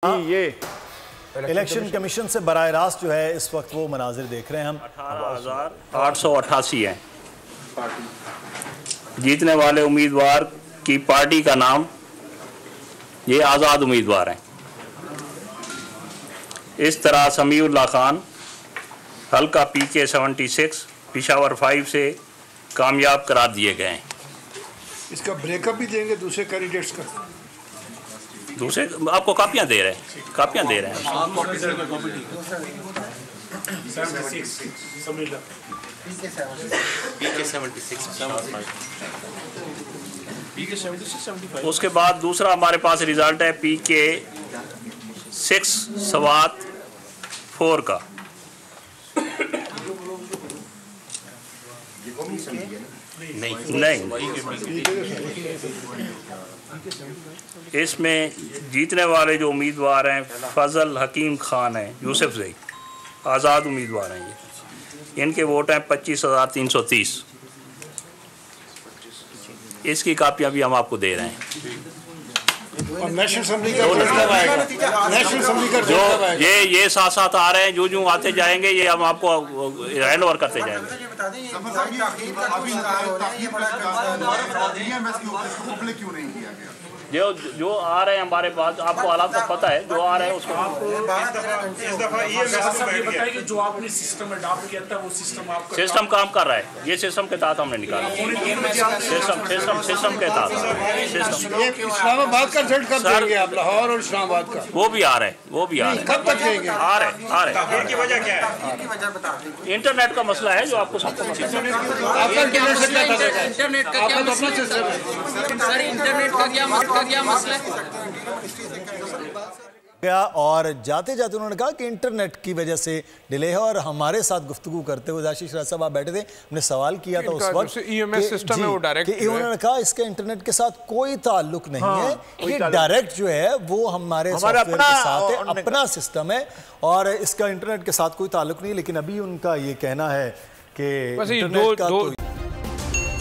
ये election commission से बराह रास्त जो है इस वक्त वो मनाजिर देख रहे हैं हम। 18,888 हैं। जीतने वाले उम्मीदवार की पार्टी का नाम, ये आज़ाद उम्मीदवार हैं। इस तरह समीउल्लाह खान हल्का PK 76 पिशावर 5 से कामयाब करार दिए गए हैं। इसका ब्रेकअप भी देंगे दूसरे कैंडिडेट्स का? दूसरे आपको कापियां दे रहे हैं, कापियां दे रहे हैं। उसके बाद दूसरा हमारे पास रिजल्ट है PK 6/4 का। नहीं, इसमें जीतने वाले जो उम्मीदवार हैं फजल हकीम खान हैं, यूसुफ ज़ई, आज़ाद उम्मीदवार हैं। ये इनके वोट हैं 25,330। इसकी कापियां भी हम आपको दे रहे हैं। और नेशनल असेंबली का कब आएगा? नेशनल असेंबली का जो ये साथ साथ आ रहे हैं, जो आते जाएंगे ये हम आपको हैंड ओवर करते जाएंगे। जो आ रहे हैं हमारे पास, आपको हालात का पता है, जो आ रहे हैं उसको जो आपने सिस्टम अडॉप्ट किया था वो सिस्टम काम कर रहा है। ये सिस्टम के तहत हमने निकाला, सिस्टम के तहत। इस्लामाबाद का रिजल्ट कब देंगे आप? लाहौर और इस्लामाबाद का? वो भी आ रहे हैं, वो भी आ रहे हैं। कब तक देंगे? आ रहे हैं। वजह क्या है? इंटरनेट का मसला है जो आपको सबको आपका इंटरनेट से क्या करेगा? इंटरनेट का आपका तो अपना सिस्टम है सर, इंटरनेट का क्या मसला है? और जाते जाते उन्होंने कहा कि इंटरनेट की वजह से डिले है। और हमारे साथ गुफ्तगू करते हुए आशीष राज साहब आप बैठे थे, हमने सवाल किया था उस वक्त EMS सिस्टम है वो डायरेक्ट, उन्होंने कहा इसके इंटरनेट के साथ कोई ताल्लुक नहीं है, ये डायरेक्ट जो है वो हमारे सॉफ्टवेयर के साथ है, अपना सिस्टम है और इसका इंटरनेट के साथ कोई ताल्लुक नहीं। लेकिन अभी उनका ये कहना है कि इंटरनेट का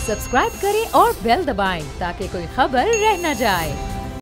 सब्सक्राइब करें और बेल दबाएं ताकि कोई खबर रह न जाए।